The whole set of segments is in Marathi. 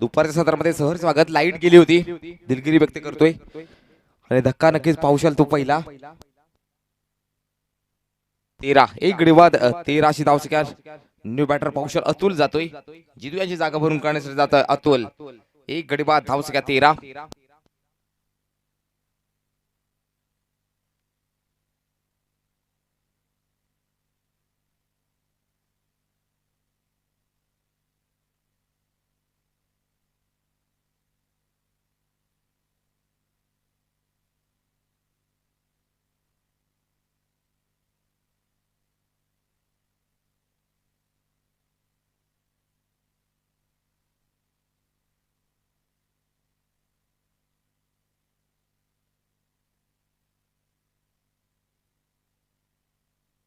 दुपारच्या सत्रामध्ये सहर्ष स्वागत. लाईट गेली होती, दिलगिरी व्यक्त करतोय आणि धक्का नक्कीच पाऊशाल तो पहिला. 13 एक गडी बाद 13शी धावसक्या. न्यू बॅटर पाऊशाल अतुल जातोय. जितू यांची जागा भरून काढण्यासाठी जात अतुल. एक गडी बाद धावसक्या 13.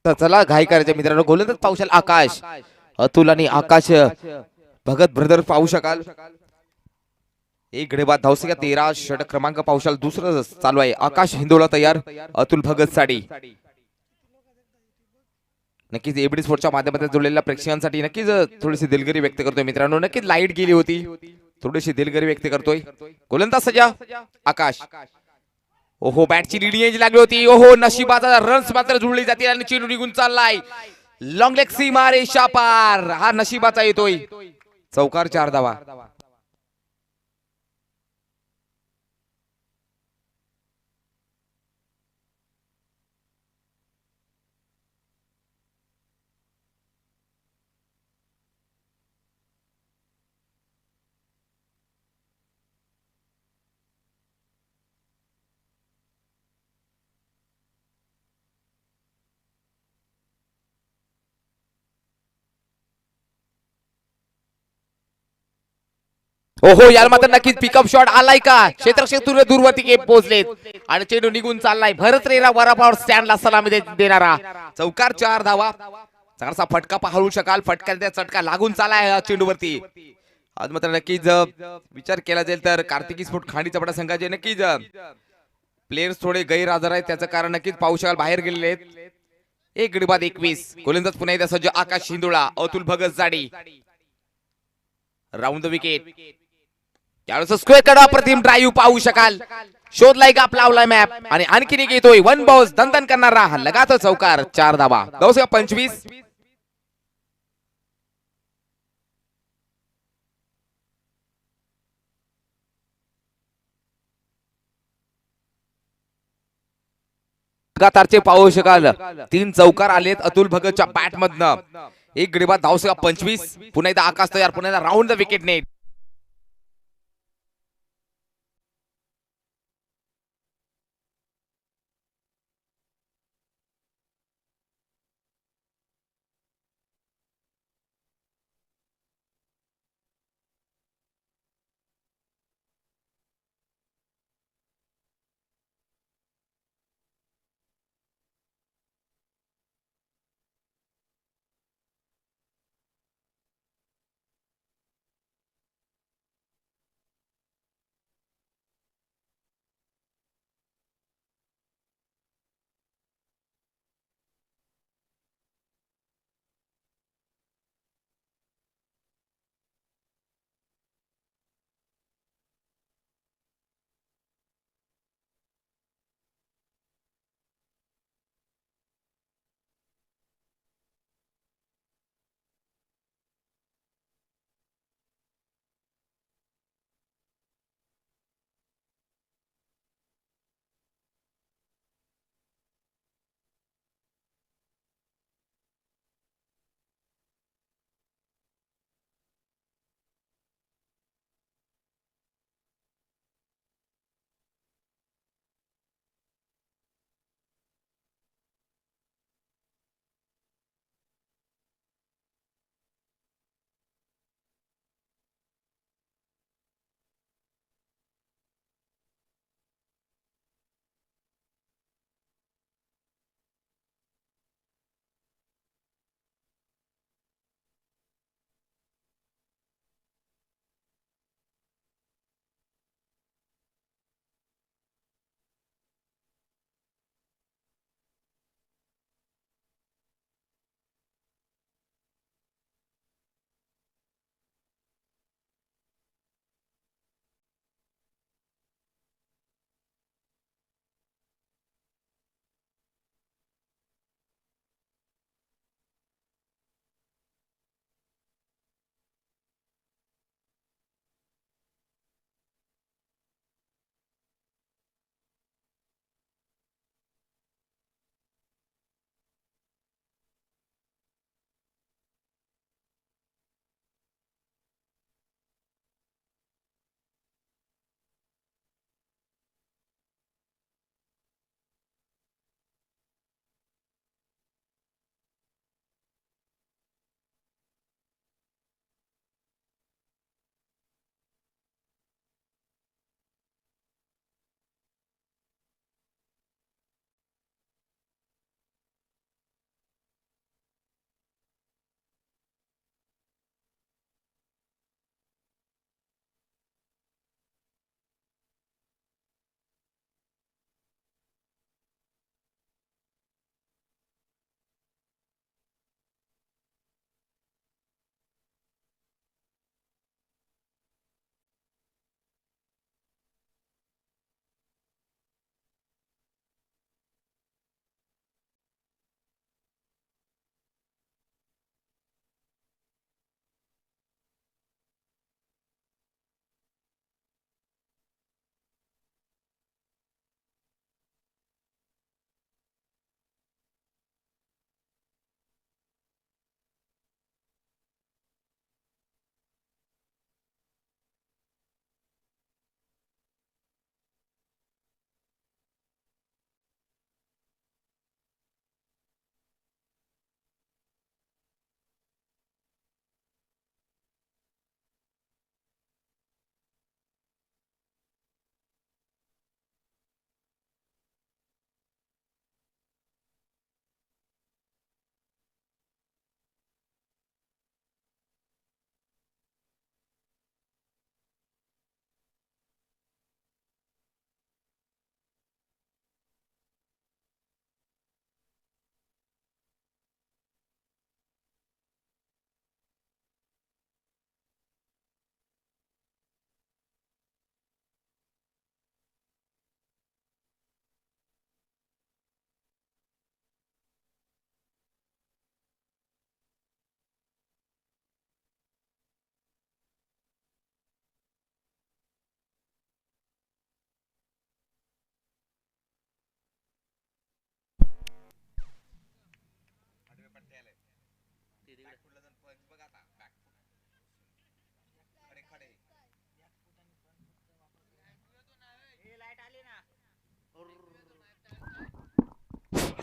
तर चला घाई करायच्या मित्रांनो. गोलंदाज पाऊशाल आकाश. अतुल आणि आकाश भगत ब्रदर पाहू शकाल. एक गडी बाद धावसक्या 13. षटक क्रमांक पाऊशाल दुसरं चालू आहे. आकाश हिंदोळा तयार, अतुल भगत साडी. नक्कीच एबीडी स्पोर्टच्या माध्यमातून जोडलेल्या प्रेक्षकांसाठी नक्कीच थोडीशी दिलगिरी व्यक्त करतोय मित्रांनो. नक्कीच लाईट गेली होती, थोडीशी दिलगिरी व्यक्त करतोय. गोलंदाज सजा आकाश. ओहो बॅटची लीडिंग एज लागली होती. ओहो नशिबाचा रन्स मात्र जुळली जातील आणि चेंडू निघून चाललाय. लॉंग लेग सीमा रेषा पार. हा नशिबाचा येतोय. चौकार 4 धावा. ओहो यार मात्र नक्कीच पिकअप शॉट आलाय का. क्षेत्ररक्षक दूरवरती के पोहोचलेत आणि चेंडू निघून चाललाय. भरत रेरा वरापावर स्टँडला सलामी देणारा. चौकार 4 धावा. चांगलासा फटका पाहू शकाल. फटका चटका लागून चालाय चेंडूवरती. आज मात्र नक्कीच विचार केला जाईल तर कार्तिकी स्फोट खांडी चपडा संघाचे नक्कीच प्लेयर्स थोडे गैरहजर आहेत. त्याचं कारण नक्कीच पाहू शकाल बाहेर गेलेले आहेत. एक गडी बाद 21. गोलंदाज पुन्हा एकदा सज्ज आकाश शिंदोळा, अतुल भगत जाडी. Round the wicket. त्यावेळेस स्क्वेअर कडा प्रतिम ड्राईव्ह पाहू शकाल. शोधलाय का लावलाय मॅप आणि आणखीन एक येतोय. वन बॉल्स दणदण करणारा लगात चौकार 4 धावा. 25. लगातारचे पाहू शकाल. 3 चौकार आलेत अतुल भगतच्या बॅट मधनं. एक गडी बाद 25. पुन्हा एकदा आकाश तयार, पुन्हा एकदा round the wicket net.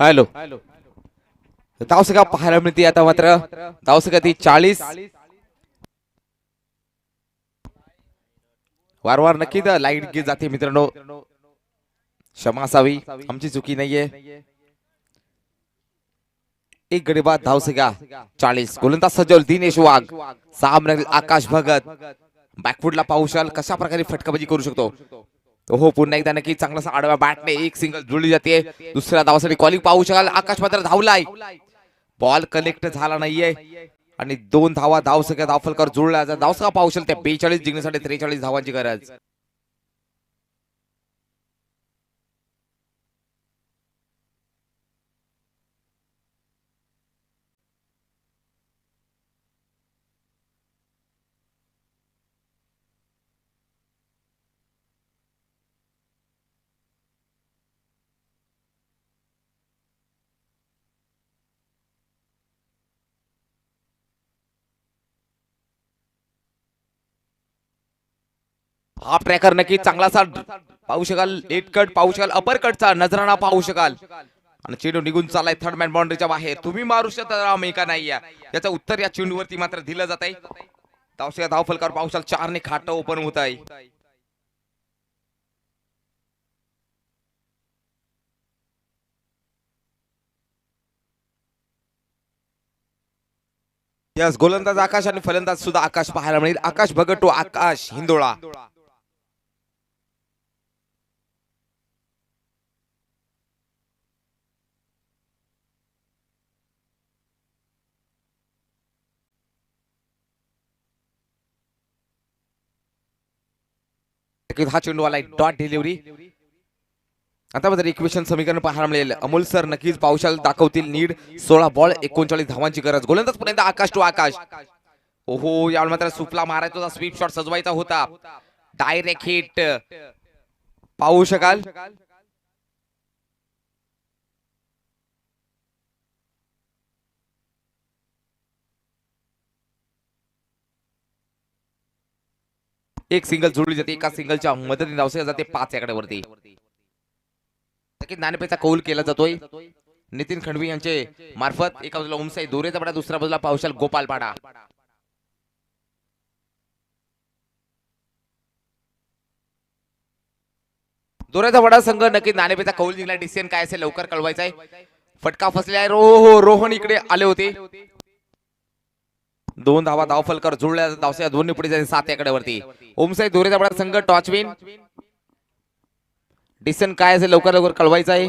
Hello धावसंख्या पाहायला मिळते आता मात्र धावसंख्या ती 40. वारंवार नक्की लाईट गे जाते मित्रांनो, क्षमा असावी, आमची चुकी नाहीये. एक गडी बाद धावसंख्या 40. गोलंदाज सज्जल दिनेश वाघ, सामने आकाश भगत बॅकफुटला पाहुशाल कशा प्रकारे फटकाबाजी करू शकतो. हो पुन्हा एकदा नक्की चांगला आडवा बॅटने एक सिंगल जुळली जाते. दुसऱ्या धावासाठी कॉलिंग पाहू शकाल. आकाश मात्र धावलाय, बॉल कलेक्ट झाला नाहीये आणि 2 धावा धावसंख्या धावफलकर जुळला. धावसंख्या पाहू शकाल त्या 42 जिंकण्यासाठी 43 धावांची गरज. हाफ ट्रॅकर नक्की चांगलासा पाहू शकाल. लेट कट पाहू शकाल, अपर कटचा नजराणा पाहू शकाल आणि चेंडू निघून चाललाय थर्ड मॅन बाउंड्रीच्या बाहेर. तुम्ही मारू शकता मी का नाही, याचं उत्तर या चेंडूवरती मात्र दिलं जात आहे. धावसंख्या धावफलकार पाहू शकाल 4 ने खातं ओपन होत आहे. यस गोलंदाज आकाश आणि फलंदाज सुद्धा आकाश पाहायला मिळेल. आकाश भगट टू आकाश हिंदोळा. हा चेंडू आलाय डॉट डिलिव्हरी. आता मात्र इक्वेशन समीकरण पाहायला मिळेल. अमोल सर नक्कीच पावसाल दाखवतील. नीड 16 बॉल 39 धावांची गरज. गोलंदाज पर्यंत आकाश टू आकाश. ओहो यावेळी मात्र सुपला मारायचा होता, स्वीप शॉट सजवायचा होता. डायरेक्ट हिट पाहू शकाल. एक सिंगल जोडली जाते. एका सिंगलच्या मदतीने धावसंख्या जाते 5 आकड्यावरती. नाणेपेचा कौल केला जातोय नितीन खंडवी यांचे मार्फत. एका बाजूला ओमसाई दोरेचा पाडा, दुसऱ्या बाजूला पावशाल गोपाल पाडा. दोऱ्याचा वडा संघ नक्की नाणेपेचा कौल जिंकला. डिसिजन काय असेल लवकर कळवायचा आहे. फटका फसलेला आहे. रोहन इकडे आले होते. 2 धावा धावफलकर जुळल्या. धावसंख्या दोन्ही पुढे जाते 7 आकड्यावरती. ओमसाई दोरेचा वडा संघ टॉचविन. डिसिजन काय असेल लवकर लवकर कळवायचा आहे.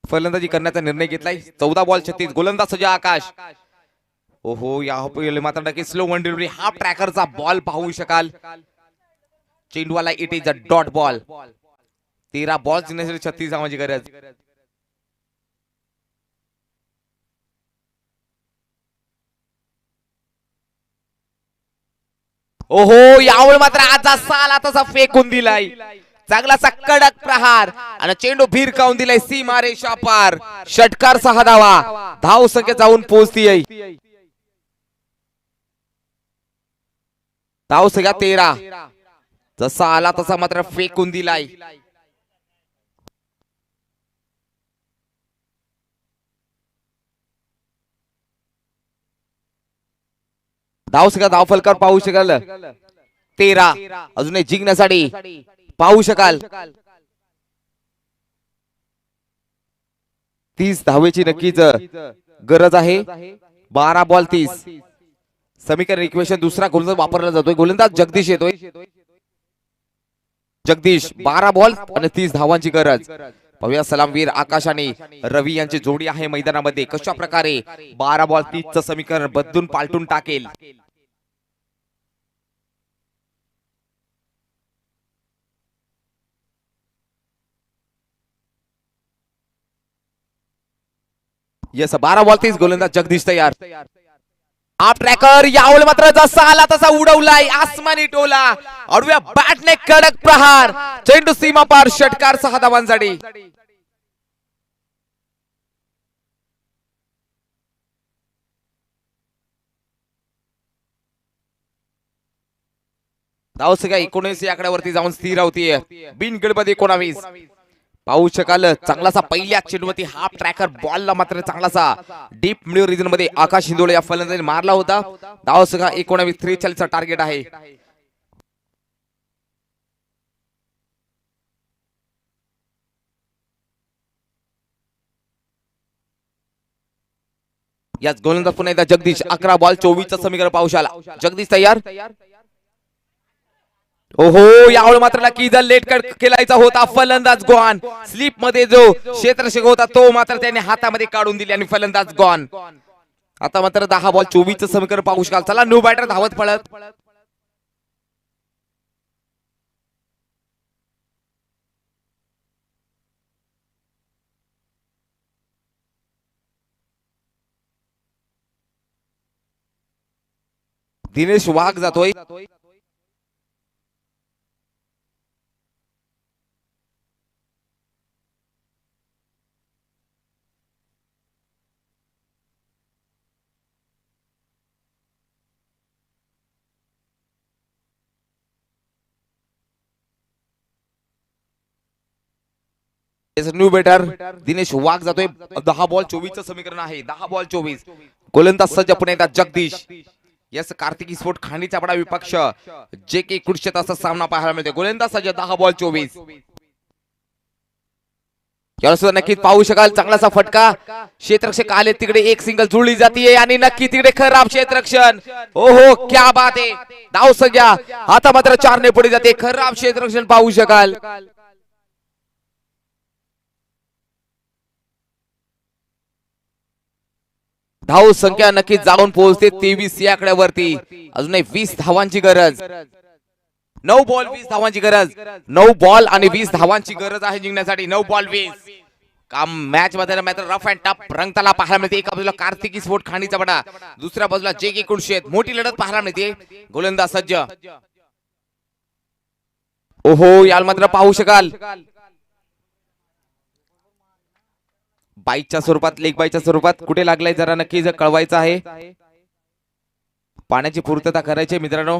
फलंदाजी करण्याचा निर्णय घेतलाय. 14 बॉल 36. गोलंदाज सज्ज आकाश. ओहो या मात्र नक्की स्लो वन डिलिव्हरी. हाफ ट्रॅकरचा बॉल पाहू शकाल. चेंडूवाला it is a dot ball. 13 ball जिंकण्यासाठी 36 धावांची गरज. ओहो यावेळी मात्र आजचा साला तसा फेकून दिलाय. चांगलासा कडक प्रहार आणि चेंडू भिरकावून दिलाय सीमा रेषा पार. षटकार 6 धावा. धाव संख्या जाऊन पोहोचतीये. धाव संख्या 13. जसा आला तसा मात्र फेकून दिलाय. धाव संख्या धावफलकर पाहू शकाल 13. अजून जिंकण्यासाठी पाहू शकाल 30 धावेची नक्कीच गरज आहे. 12 बॉल 30. समीकरण इक्वेशन दुसरा गोलंदाज वापरला जातोय. गोलंदाज जगदीश येतोय. जगदीश 12 बॉल आणि 30 धावांची गरज. पाहूया सलामवीर आकाश आणि रवी यांची जोडी आहे मैदानामध्ये. कशा प्रकारे 12 बॉल 30 चं समीकरण बदलून पालटून टाकेल. Yes 12 ball 30. गोलंदाज जगदीश तयार. आप ट्रॅकर यावेळी मात्र जसा आला तसा उडवलाय आसमानी टोला. अडव्या बॅटने कडक प्रहार. चेंडू सीमा पार. षटकार 6 धावांसाठी. धावसंख्या 19 या आकड्यावरती जाऊन स्थिर होतीये. बिनगडमध्ये 19. पाहू शकाल चांगलासा पहिल्या चेंडूवरती हाफ ट्रॅकर बॉलला मात्र चांगलासा डीप मिड रिजन मध्ये आकाश हिंदोळे या फलंदाजाने मारला होता. धावसंख्या 19 43 चा टार्गेट आहे. याच गोलंदाज पुन्हा एकदा जगदीश 11 बॉल 24 चं समीकरण पाहू शकाल. जगदीश तयार. ओहो यावेळी मात्र नक्की जर लेट कट केलायचा होता फलंदाज गॉन. स्लिप मध्ये जो क्षेत्ररक्षक होता तो मात्र त्याने हातामध्ये काढून दिले आणि फलंदाज गॉन. आता मात्र 10 बॉल 24 चं समीकरण पाहू शकाल. चला न्यू बॅटर धावत पळत. दिनेश वाघ जातोय. न्यू बॅटर दिनेश वाघ जातोय. 10 बॉल 24 चं समीकरण आहे. 10 बॉल 24. गोलंदाज सज्ज पुन्हा एकदा जगदीश. यस कार्तिकी स्पोर्ट खांडीचा बडा विपक्ष जे की कृष्यत असा सामना पाहायला मिळतो. गोलंदाज सज्ज 10 बॉल 24. याला सुद्धा नक्कीच पाहू शकाल चांगलासा फटका. क्षेत्ररक्षक आले तिकडे एक सिंगल जुळली जातीये आणि नक्की तिकडे खराब क्षेत्ररक्षण. ओहो क्या बात आहे. धाव संख्या आता मात्र 4 ने पुढे जाते. खराब क्षेत्ररक्षण पाहू शकाल. धाव संख्या नक्की जाऊन पोहोचते 23 या आकड्यावरती. अजूनही 20 धावांची गरज. 9 बॉल 20 धावांची गरज. 9 बॉल आणि 20 धावांची गरज आहे जिंकण्यासाठी. 9 बॉल 20. काम मॅच मध्ये मात्र रफ अँड टफ रंगताला पाहायला मिळते. एका बाजूला कार्तिकी स्पोर्ट खांडीचा बडा, दुसऱ्या बाजूला जे के कुडशेत. मोठी लढत पाहायला मिळते. गोलंदाज सज्ज. ओहो याल मात्र पाहू शकाल बाईकच्या स्वरूपात लेग बाईच्या स्वरूपात कुठे लागलाय जरा नक्की जर कळवायचं आहे. पाण्याची पूर्तता करायची मित्रांनो.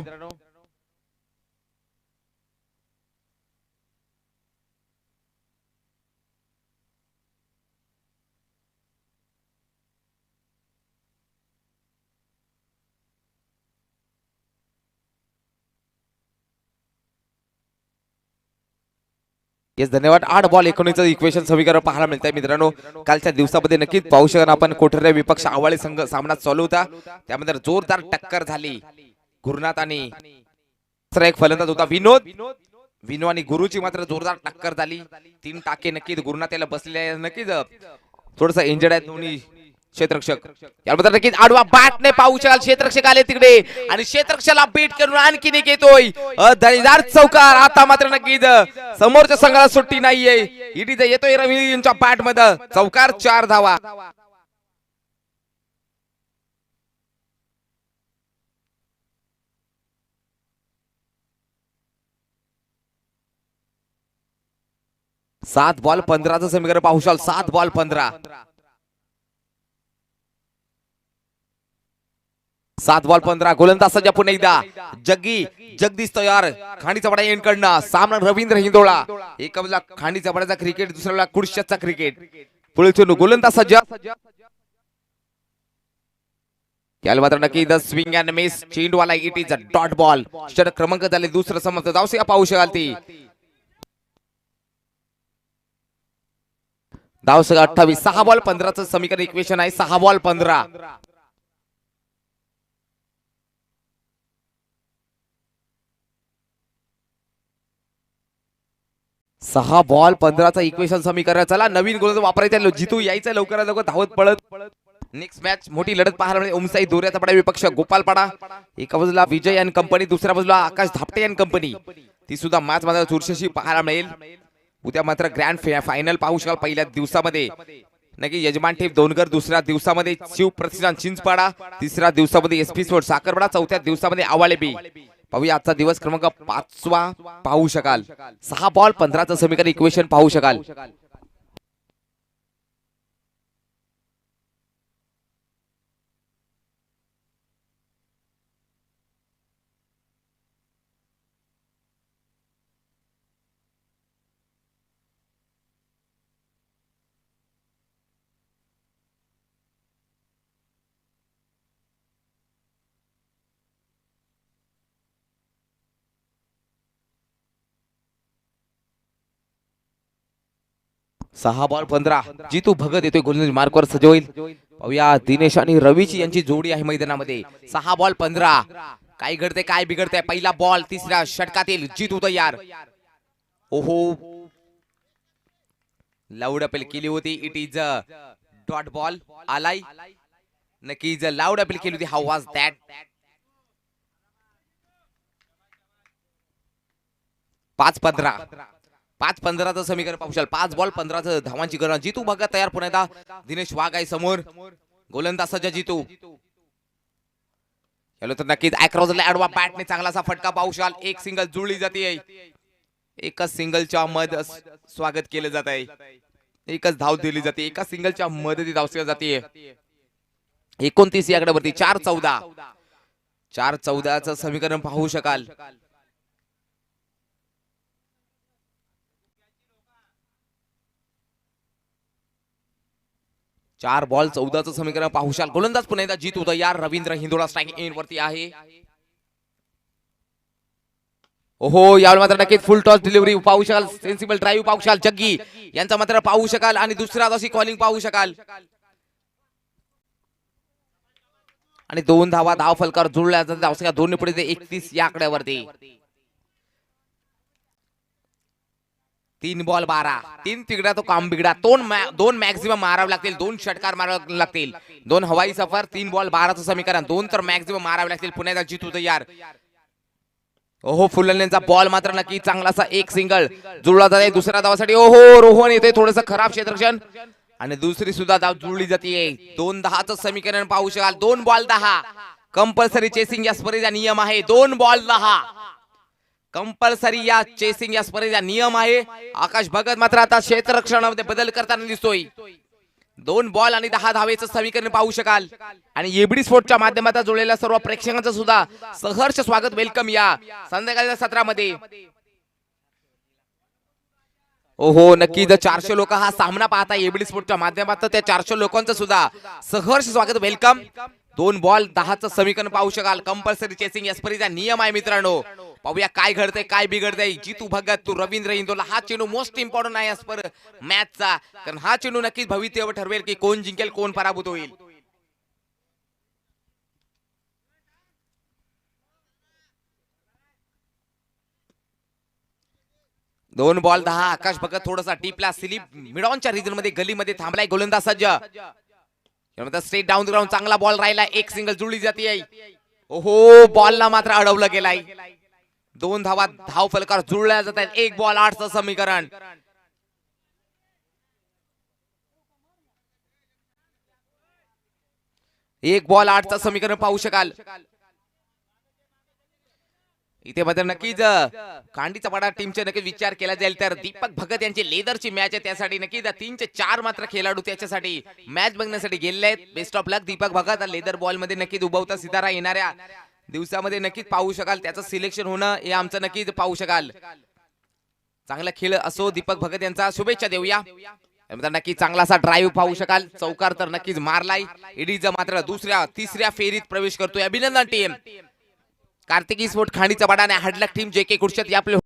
येस धन्यवाद. 8 बॉल 19 इक्वेशन समीकरण पाहायला मिळत आहे मित्रांनो. कालच्या दिवसामध्ये नक्कीच पाहू शकाल आपण कोठऱ्या विपक्ष आवाळे संघ सामना चालू होता. त्यामध्ये जोरदार टक्कर झाली. गुरुनाथ आणि एक फलंदाज होता विनोद. विनोद आणि गुरुची मात्र जोरदार टक्कर झाली. 3 टाके नक्कीच गुरुनाथ याला बसलेले नक्कीच थोडसा इंजर्ड आहेत दोन्ही क्षेत्ररक्षक. यामध्ये नक्कीच आडवा बॅटने पाहू शकाल. क्षेत्ररक्षक आले तिकडे आणि क्षेत्ररक्षकाला बीट करून आणखीन एक येतोय. दळीदार चौकार. आता मात्र नक्कीच समोरच्या संघाला सुट्टी नाहीये. इटीचा येतोय रवी यांच्या बॅट मध्ये चौकार. 4 धावा. सात बॉल 15 समीकरण पाहू शकाल. 7 बॉल 15. 7 बॉल 15. गोलंदाज पुन्हा एकदा जगदीश तयार. खांडीचा बडा यांकडनं सामना रवींद्र हिंदोळा. एका बाजूला खांडीचा बडाचा क्रिकेट, दुसऱ्या बाजूला कुडशेतचा क्रिकेट. पुढील चेंडू गोलंदाज सज्ज. याला मात्र नक्की द स्विंग अँड मिस. चेंडूवाला it is a dot ball. षटक क्रमांक झाले दुसरं समजतं. जाऊया पाहू शकाल ती धाव 28. 6 बॉल 15 समीकरण इक्वेशन आहे. 6 बॉल 15. 6 बॉल 15 इक्वेशन समीकरण. चला नवीन गोल वापरायचं जितू यायचं लवकरात लवकर धावत पळत. नेक्स्ट मॅच मोठी लढत पाहायला मिळते. ओमसाई दोऱ्याचा पडा विपक्ष गोपालपाडा. एका बाजूला विजय अँड कंपनी, दुसऱ्या बाजूला आकाश धापटे अँड कंपनी. ती सुद्धा मॅच मध्ये चुरशीशी पाहायला मिळेल. उद्या मात्र ग्रँड फायनल पाहू शकाल. पहिल्या दिवसामध्ये नक्की यजमान टीम दोनगर, दुसऱ्या दिवसामध्ये शिव प्रतिष्ठान चिंचपाडा, तिसऱ्या दिवसामध्ये एसपी स्पोर्ट साखरपाडा, चौथ्या दिवसामध्ये आवाळे बी. पाहूया आजचा दिवस क्रमांक 5वा पाहू शकाल. 6 बॉल 15 समीकरण इक्वेशन पाहू शकाल. 6 बॉल 15. जितू भगत येतोय गोलंदाजी मार्कवर सज्ज होईल. पाहूया दिनेश आणि रवीची यांची जोडी आहे मैदानामध्ये. 6 बॉल 15. काय घडते काय बिघडते. पहिला बॉल तिसऱ्या षटकातील जितू तयार. ओहो लाऊड अपील केली होती. It is a dot ball आलाय. नक्कीच लाऊड अपील केली होती. How was that. 5-15. 5-15चं समीकरण पाहू शकाल. 5 बॉल 15 धावांची गणना. जितू भगत तयार. पुन्हा एकदा दिनेश वाघ आहे समोर. गोलंदाज सज्ज जितू. चलो तर नक्कीच अक्रॉसला ऍडवा बॅटने चांगलासा फटका पाहू शकाल. एक सिंगल जुळली जाते. एकच सिंगलच्या मध्ये स्वागत केलं जात आहे. एकच धाव दिली जाते. एका सिंगलच्या मदतीत धाव केली जाते. 29 या आकड्यावरती 4-14. 4-14चं समीकरण पाहू शकाल. 4 बॉल 14चं समीकरण पाहू शकाल. गोलंदाज पुन्हा एकदा जितू तयार. रवींद्र हिंदोळा स्ट्राइक इन वरती आहे. ओहो यावेळी मात्र नक्कीच फुल टॉस डिलिव्हरी पाहू शकाल. सेन्सिबल ड्राईव्ह पाहू शकाल. जग्गी यांचा मात्र पाहू शकाल. आणि दुसरा अशी कॉलिंग पाहू शकाल. आणि 2 धावा धाव फलकावर जुळल्या जातात. दोन्ही पुढे 31 या आकड्यावरती. 3 बॉल 12. 3 तिगडा तो काम बिगडा. 2 मॅक्झिमम मारावे लागतील. 2 षटकार मारावे लागतील. 2 हवाई सफर. 3 बॉल 12चं समीकरण. 2 तर मॅक्झिमम मारावे लागतील. पुन्हा एकदा जितू तयार. ओहो फुलनेचा बॉल मात्र नक्की चांगलासा एक सिंगल जुळला जाते दुसऱ्या धावासाठी. ओहो रोहन येते थोडंसं खराब क्षेत्ररक्षण आणि दुसरी सुद्धा धाव जुळली जाते. 2-10चं समीकरण पाहू शकाल. 2 बॉल 10. कंपल्सरी चेसिंग या स्पर्धेचा नियम आहे. 2 बॉल 10 कंपल्सरी या चेसिंग या स्पर्धेचा नियम आहे. आकाश भगत मात्र आता क्षेत्ररक्षणामध्ये बदल करताना दिसतोय. 2 बॉल आणि 10 धावेचं समीकरण पाहू शकाल. आणि एबडी स्पोर्टच्या माध्यमातून जुळलेल्या सर्व प्रेक्षकांचं सुद्धा सहर्ष स्वागत वेलकम या संध्याकाळच्या सत्रामध्ये. ओहो नक्की जर 400 लोक हा सामना पाहता एबडी स्पोर्टच्या माध्यमातून त्या 400 लोकांचं सुद्धा सहर्ष स्वागत वेलकम. 2 बॉल 10चं समीकरण पाहू शकाल. कंपल्सरी चेसिंग या स्पर्धेचा नियम आहे मित्रांनो. पाहूया काय घडतंय काय बिघडतंय. जितू भगत तू रवींद्र इंदोला हा चेंडू मोस्ट इम्पॉर्टंट आहे या मॅचचा. कारण हा चेंडू नक्कीच भवितव्य ठरवेल की कोण जिंकेल कोण पराभूत होईल. दोन बॉल 10. आकाश भगत थोडासा डीपला स्लिप मिडॉनच्या रिजन मध्ये गलीमध्ये थांबलाय. गोलंदाज सज्ज. स्ट्रेट डाऊन ग्राउंड चांगला बॉल राहिला. एक सिंगल जुळली जाते. ओहो बॉलला मात्र अडवलं गेलाय. 2 धावा धाव फलकावर जुळल्या जातात. 1 बॉल 8चं समीकरण. 1 बॉल 8चं समीकरण पाहू शकाल. इथे मात्र नक्कीच कांडीचा पाडा टीमचे नक्कीच विचार केला जाईल तर दीपक भगत यांची लेदरची मॅच आहे. त्यासाठी नक्कीच 3 ते 4 मात्र खेळाडू त्याच्यासाठी मॅच बघण्यासाठी गेलेले आहेत. Best of luck Deepak Bhagat. Leather ball मध्ये नक्कीच उभवता सितारा येणाऱ्या दिवसामध्ये नक्कीच पाहू शकाल. त्याचं सिलेक्शन होणं हे आमचं नक्कीच पाहू शकाल. चांगला खेळ असो दीपक भगत यांचा. शुभेच्छा देऊया. नक्की चांगलासा ड्राईव्ह पाहू शकाल. चौकार तर नक्कीच मारलाय. इडीचा मात्र दुसऱ्या तिसऱ्या फेरीत प्रवेश करतोय. अभिनंदन टीम. कार्तिकी स्पोर्ट खांडीचा बडा आणि हडलक टीम JK कुर्शत या आपले